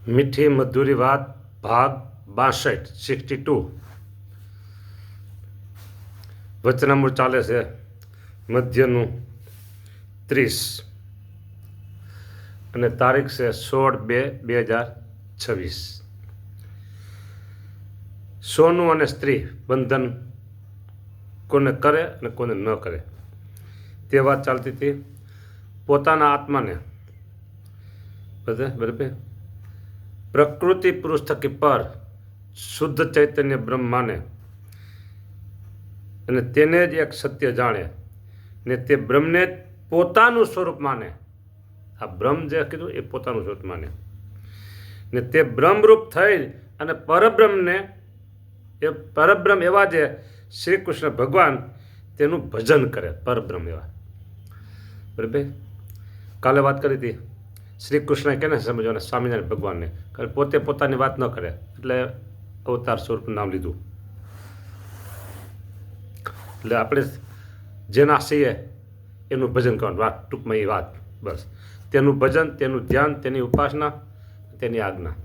મીઠી મધુરી વાત ભાગ 62 62 વચનામૃત ચાલે છે મધ્યનું 30 અને તારીખ છે 16/2/2026. સોનું અને સ્ત્રી બંધન કોને કરે અને કોને ન કરે તે વાત ચાલતી હતી. પોતાના આત્માને બરાબર પ્રકૃતિ પુરુષ થકી પર શુદ્ધ ચૈતન્ય બ્રહ્મ માને અને તેને જ એક સત્ય જાણે ને તે બ્રહ્મને જ પોતાનું સ્વરૂપ માને. આ બ્રહ્મ જે કીધું એ પોતાનું સ્વરૂપ માને ને તે બ્રહ્મરૂપ થઈ અને પરબ્રહ્મ એવા જે શ્રી કૃષ્ણ ભગવાન તેનું ભજન કરે. પરબ્રહ્મ એવા બરાબર. કાલે વાત કરી હતી શ્રી કૃષ્ણ કેને સમજવાને સ્વામિનારાયણ ભગવાનને, કારણ પોતે પોતાની વાત ન કરે એટલે અવતાર સ્વરૂપ નામ લીધું. એટલે આપણે જેના છીએ એનું ભજન કરવાનું. વાત ટૂંકમાં એ વાત બસ. તેનું ભજન, તેનું ધ્યાન, તેની ઉપાસના, તેની આજ્ઞા.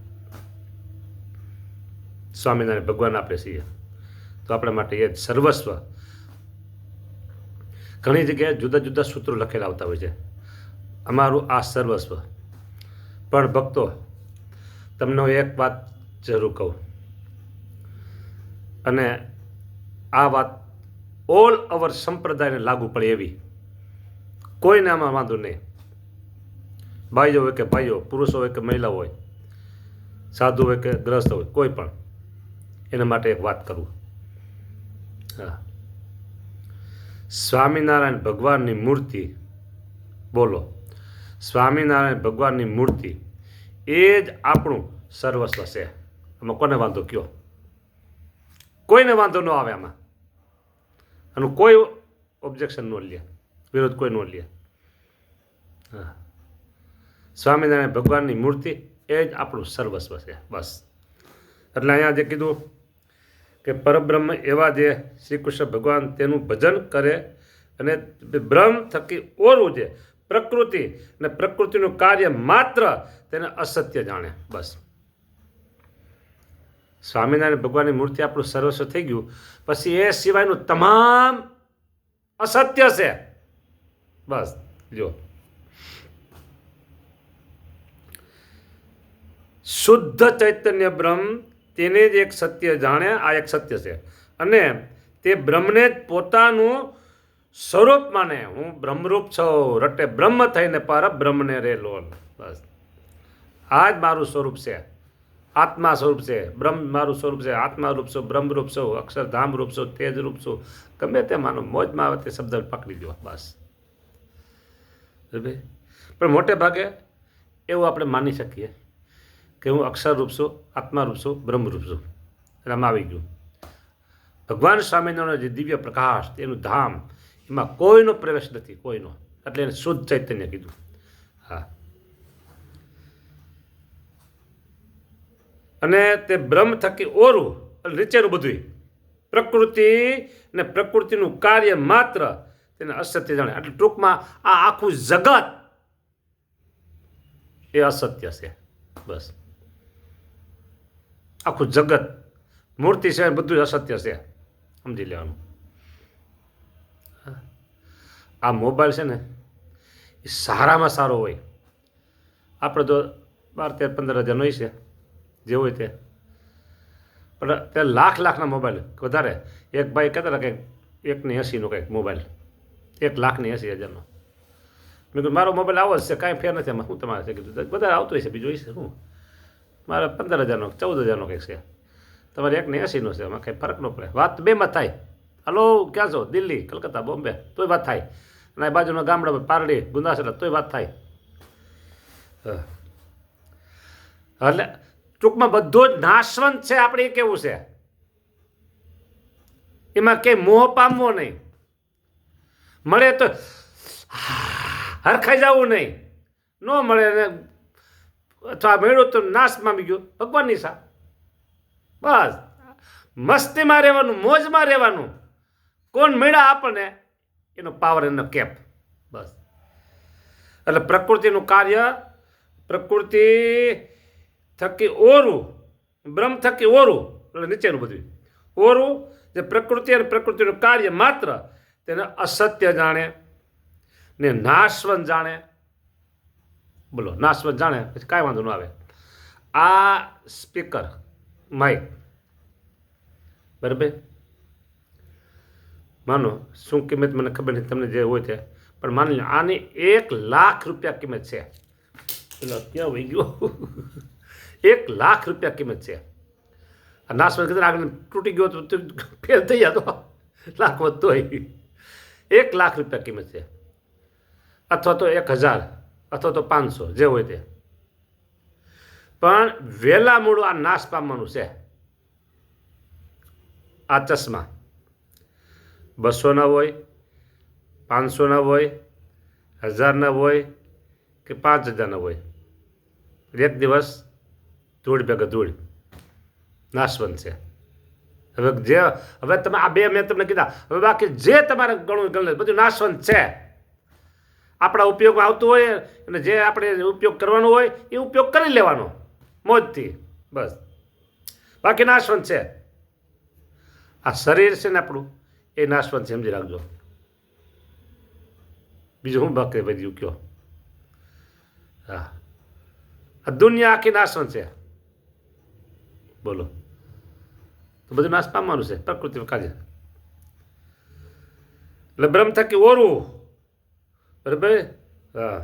સ્વામિનારાયણ ભગવાન આપણે છીએ તો આપણા માટે એ સર્વસ્વ. ઘણી જગ્યાએ જુદા જુદા સૂત્રો લખેલા આવતા હોય છે, અમારું આ સર્વસ્વ. પણ ભક્તો, તમને એક વાત જરૂર કહું, અને આ વાત ઓલ ઓવર સંપ્રદાયને લાગુ પડે એવી. કોઈને આમાં વાંધો નહીં. ભાઈઓ હોય કે ભાઈઓ, પુરુષો હોય કે મહિલા હોય, સાધુ હોય કે ગ્રસ્ત હોય, કોઈ પણ એના માટે એક વાત કરું. હા, સ્વામિનારાયણ ભગવાનની મૂર્તિ, બોલો, સ્વામિનારાયણ ભગવાનની મૂર્તિ એ જ આપણું સર્વસ્વ છે. આમાં કોને વાંધો કયો? કોઈને વાંધો ન આવે આમાં. આનું કોઈ ઓબ્જેક્શન ન લે, વિરોધ કોઈ ન લે. હા, સ્વામિનારાયણ ભગવાનની મૂર્તિ એ જ આપણું સર્વસ્વ છે બસ. એટલે અહીંયા જે કીધું કે પરબ્રહ્મ એવા જે શ્રી કૃષ્ણ ભગવાન તેનું ભજન કરે અને બ્રહ્મ થકી ઓરું છે પ્રકૃતિ, અને પ્રકૃતિનું કાર્ય માત્ર તેને અસત્ય જાણે બસ. સ્વામિનારાયણ ભગવાનની મૂર્તિ આપણું સર્વસ્વ થઈ ગયું, પછી એ સિવાયનું તમામ અસત્ય છે બસ. જો શુદ્ધ ચૈતન્ય બ્રહ્મ તેને જ એક સત્ય જાણે. આ એક સત્ય છે અને તે બ્રહ્મને જ પોતાનું સ્વરૂપ માને. હું બ્રહ્મરૂપ છું, રટે બ્રહ્મ થઈને પર બ્રહ્મને રે લોલ. બસ આ જ મારું સ્વરૂપ છે, આત્મા સ્વરૂપ છે. બ્રહ્મ મારું સ્વરૂપ છે, આત્મા રૂપ છું, બ્રહ્મરૂપ છું, અક્ષરધામ રૂપ છું, તેજ રૂપ છું. ગમે તે માનો, મોજમાં આવે તે શબ્દ પકડી દો બસ. પણ મોટે ભાગે એવું આપણે માની શકીએ કે હું અક્ષર રૂપ છું, આત્મા રૂપ છું, બ્રહ્મ રૂપ છું. એટલે આમાં આવી ગયું ભગવાન સ્વામિનારાયણ જે દિવ્ય પ્રકાશ, એનું ધામ, એમાં કોઈનો પ્રવેશ નથી, કોઈનો. એટલે એને શુદ્ધ ચૈતન્ય કીધું. હા, અને તે બ્રહ્મ થકી ઓરું એટલે નીચેનું બધું પ્રકૃતિ ને પ્રકૃતિનું કાર્ય માત્ર તેને અસત્ય જાણે. એટલે ટૂંકમાં આ આખું જગત એ અસત્ય છે બસ. આખું જગત, મૂર્તિ છે, બધું અસત્ય છે, સમજી લેવાનું. આ મોબાઈલ છે ને એ સારામાં સારો હોય. આપણે તો 12-13-15 હજારનો હોય છે જે હોય તે, પણ તે લાખના મોબાઈલ વધારે. એક ભાઈ કહેતા હતા કે 1.80નો કંઈક મોબાઈલ, 1,80,000નો. મેં કીધું મારો મોબાઈલ આવો જ છે, કાંઈ ફેર નથી એમાં. શું તમારે છે? કીધું વધારે આવતો હોય છે, બીજું હોય છે શું? મારે 15,000નો 14,000નો કંઈક છે, તમારે 1.80નો છે, એમાં કંઈ ફરક ન પડે. વાત બેમાં થાય. હલો, ક્યાં છો? દિલ્હી, કલકત્તા, બોમ્બે, તોય વાત થાય. અને બાજુના ગામડા પારડી, ગુંદાસરા, તોય વાત થાય. એટલે ટૂંકમાં બધું જ નાશવંત છે. આપણે એ કેવું છે, એમાં કંઈ મોહ પામવો નહીં. મળે તો હરખાઈ જવું નહીં, ન મળે ને અથવા મેળવું તો નાશ પામી ગયો, ભગવાનની સા. બસ મસ્તીમાં રહેવાનું, મોજમાં રહેવાનું. કોણ મેળા આપણને એનો પાવર, એનો કેપ બસ. એટલે પ્રકૃતિનું કાર્ય, પ્રકૃતિ થકી ઓરું, બ્રહ્મ થકી ઓરું એટલે નીચેનું બધું ઓરું જે પ્રકૃતિ અને પ્રકૃતિનું કાર્ય માત્ર તેને અસત્ય જાણે ને નાશવંત જાણે. બોલો, નાશવંત જાણે પછી કાંઈ વાંધો ન આવે. આ સ્પીકર માઇક બરાબર, માનો શું કિંમત મને ખબર નથી, તમને જે હોય તે, પણ માની લો આની 1,00,000 રૂપિયા કિંમત છે. પેલો ક્યાં વહી ગયો? 1,00,000 રૂપિયા કિંમત છે. આ નાશવંત કીધું આગળ તૂટી ગયો તો ફેલ થઈ જતો, લાખ વધતો હોય. 1,00,000 રૂપિયા કિંમત છે, અથવા તો 1,000 અથવા તો 500 જે હોય તે. પણ વહેલા મોડું આ નાશ પામવાનું છે. આ ચશ્મા 200ના હોય, 500ના હોય, 1,000ના હોય કે 5,000ના હોય, એક દિવસ ધૂળ ભેગા ધૂળ નાશવંત છે. હવે તમે આ 2 મેં તમને કીધા, હવે બાકી જે તમારે ગણું ગણ બધું નાશવંત છે. આપણા ઉપયોગમાં આવતું હોય અને જે આપણે ઉપયોગ કરવાનો હોય એ ઉપયોગ કરી લેવાનો મોજથી, બસ. બાકી નાશવંત છે. આ શરીર છે ને આપણું, એ નાશવંત સમજી રાખજો. બીજું હું બાકી બધું કયો? હા, આ દુનિયા આખી નાશવંત છે. બોલો, તો બધું નાશ પામવાનું છે પ્રકૃતિનું કાર્ય. એટલે બ્રહ્મ થકી ઓરું, બરાબર. હા,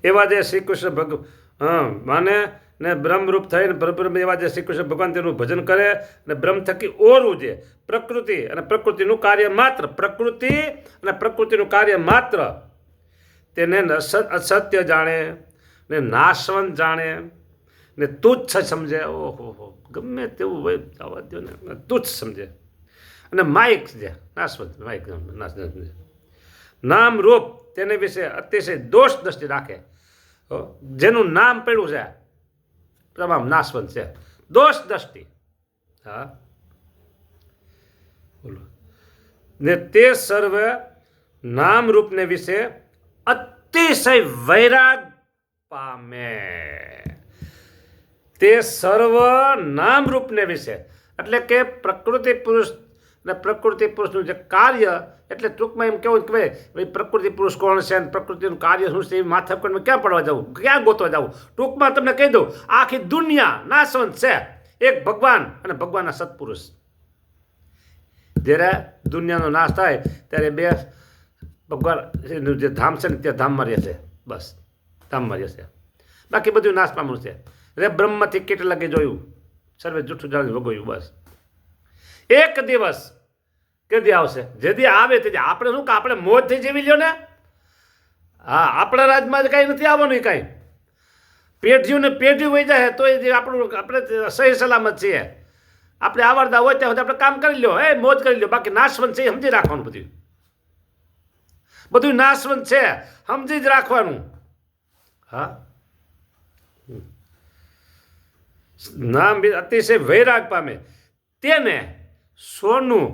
એવા જે શ્રી કૃષ્ણ માને ને બ્રહ્મરૂપ થઈને પરબ્રહ્મ એવા જે શ્રી કૃષ્ણ ભગવાન તેનું ભજન કરે અને બ્રહ્મ થકી ઓરું જે પ્રકૃતિ અને પ્રકૃતિનું કાર્ય માત્ર, પ્રકૃતિ અને પ્રકૃતિનું કાર્ય માત્ર તેને અસત્ય જાણે ને નાશવંત જાણે ને તુચ્છ સમજે. ઓહો, ગમે તેવું હોય જવા દો ને, તુચ્છ સમજે. અને માઇક છે નાશવંત, માઇક નામ રૂપ તેને વિશે અતિશય દોષ દ્રષ્ટિ રાખે. જેનું નામ પડ્યું છે તમામ નાશવંત છે, દોષ દ્રષ્ટિ. હા, બોલો. ને તે સર્વ નામ રૂપને વિશે અતિશય વૈરાગ પામે. તે સર્વ નામ રૂપને વિશે એટલે કે પ્રકૃતિ પુરુષ અને પ્રકૃતિ પુરુષનું જે કાર્ય, એટલે ટૂંકમાં એમ કેવું કે ભાઈ પ્રકૃતિ પુરુષ કોણ છે અને પ્રકૃતિનું કાર્ય શું છે, એ માથાકૂટમાં ક્યાં પડવા જવું, ક્યાં ગોતવા જવું. ટૂંકમાં તમને કહી દઉં, આખી દુનિયા નાશવંત છે. એક ભગવાન અને ભગવાનના સત્પુરુષ. જ્યારે દુનિયાનો નાશ થાય ત્યારે 2 ભગવાન જે ધામ છે ને તે ધામમાં રહે છે, બસ ધામમાં રહે છે. બાકી બધું નાશ પામવાનું છે. રે બ્રહ્મથી કીટ લગે જોયું, સર્વે જૂઠું જાણી ભોગવ્યું. બસ એક દિવસ કેદી આવશે, જેથી આવે તેથી આપણે શું કે આપણે મોજથી જીવી લ્યો ને. હા, આપણા રાજમાં જ કાંઈ નથી આવવાનું. કાંઈ પેઢીઓને પેઢી વહી જાય તો એ આપણું આપણે સહી સલામત છીએ. આપણે આવડતા હોય ત્યાં આપણે કામ કરી લ્યો, મોજ કરી લ્યો. બાકી નાશવંત છે એ સમજી રાખવાનું. બધું નાશવંત છે, સમજી જ રાખવાનું. હા, નામ અતિશય વૈરાગ પામે તેને સોનું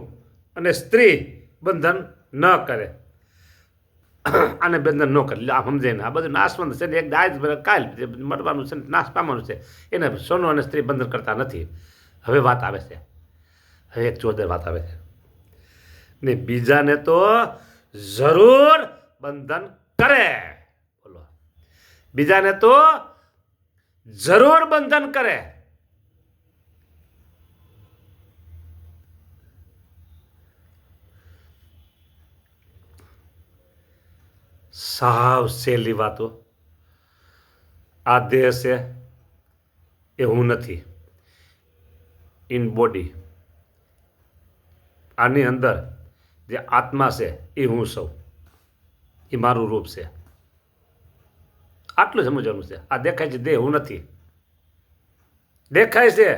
અને સ્ત્રી બંધન ન કરે. આને બંધન ન કરે, આ સમજે ને. આ બધું નાશવંત છે ને, એક દાય કાલ મરવાનું છે, નાશ પામવાનું છે, એને સોનું અને સ્ત્રી બંધન કરતા નથી. હવે વાત આવે છે, હવે એક જોરદાર વાત આવે છે ને, બીજાને તો જરૂર બંધન કરે. બોલો, બીજાને તો જરૂર બંધન કરે. સાવ સહેલી વાતો. આ દેહ છે એ હું નથી, ઇન બોડી. આની અંદર જે આત્મા છે એ હું સૌ, એ મારું રૂપ છે. આટલું સમજવાનું છે. આ દેખાય છે દેહ હું નથી, દેખાય છે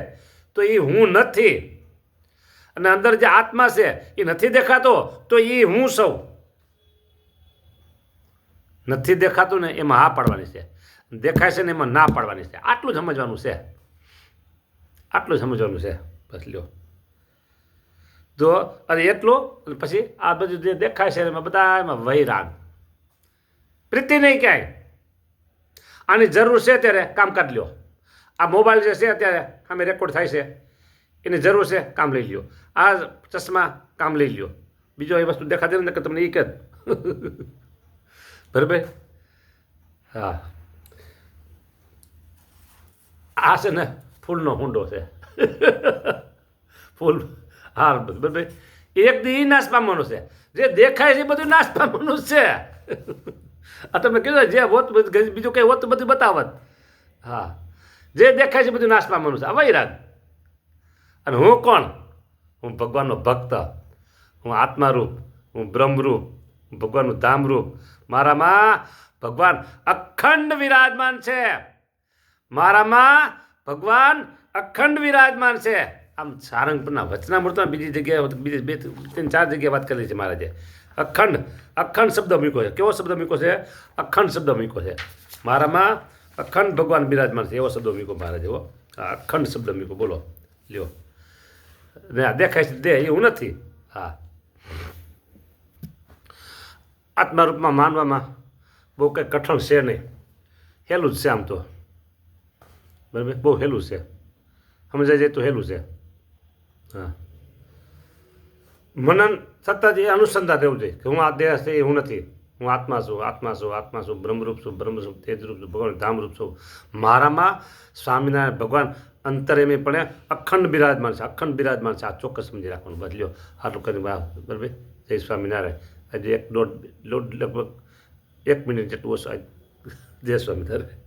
તો એ હું નથી. અને અંદર જે આત્મા છે એ નથી દેખાતો તો એ હું સૌ. નથી દેખાતું ને એમાં હા પાડવાની છે, દેખાય છે ને એમાં ના પાડવાની છે. આટલું સમજવાનું છે, આટલું સમજવાનું છે. બસ લ્યો તો અરે એટલું. પછી આ બધું જે દેખાય છે એમાં બધા એમાં વૈરાગ, પ્રીતિ નહીં ક્યાંય. આની જરૂર છે ત્યારે કામકાજ લ્યો. આ મોબાઈલ જે છે અત્યારે સામે રેકોર્ડ થાય છે એની જરૂર છે, કામ લઈ લ્યો. આ ચશ્મા કામ લઈ લ્યો. બીજો એ વસ્તુ દેખાતી નથી કે તમને એ કે બરાબર. હા, આ છે ને ફૂલનો હુંડો છે. ફૂલ હાર બરાબર. એક દી નાશ પામવાનું છે. જે દેખાય છે એ બધું નાશ પામવાનું જ છે. આ તમે કીધું જે હોત બીજું કંઈ હોત બધું બતાવત. હા, જે દેખાય છે બધું નાશ પામવાનું છે. આ વૈરાગ. અને હું કોણ? હું ભગવાનનો ભક્ત, હું આત્મારૂપ, હું બ્રહ્મરૂપ, હું ભગવાનનું ધામરૂપ. મારામાં ભગવાન અખંડ વિરાજમાન છે. મારામાં ભગવાન અખંડ વિરાજમાન છે. આમ સારંગપુરના વચનામૃતમાં બીજી જગ્યાએ બીજી 2-3-4 જગ્યાએ વાત કરેલી છે મહારાજે. અખંડ અખંડ શબ્દ મૂક્યો છે. કેવો શબ્દ મૂક્યો છે? અખંડ શબ્દ મૂક્યો છે. મારામાં અખંડ ભગવાન બિરાજમાન છે એવો શબ્દ મૂક્યો મહારાજે. એવો અખંડ શબ્દ મૂક્યો. બોલો લ્યો. ને આ દેખાય છે દેહ એવું નથી. હા, આત્મારૂપમાં માનવામાં બહુ કંઈ કઠણ છે નહીં. હેલું જ છે આમ તો. બરાબર, બહુ હેલું છે. સમજાય જાય તો હેલું છે. હા, મનન સતત એ અનુસંધાન રહેવું જોઈએ કે હું આ દેહ છે એ હું નથી. હું આત્મા છું, આત્મા છું, આત્મા છું, બ્રહ્મરૂપ છું, બ્રહ્મરૂપ, તેજરૂપ છું, ભગવાન ધામરૂપ છું. મારામાં સ્વામિનારાયણ ભગવાન અંતરેમીપણે અખંડ બિરાજમાન છે. અખંડ બિરાજમાન છે. આ ચોક્કસ સમજી રાખવાનું. બદલ્યો આટલું કરી બરાબર. જય સ્વામિનારાયણ. આજે લગભગ 1 મિનિટ જેટલું ઓછું. જય સ્વામિનારાયણ.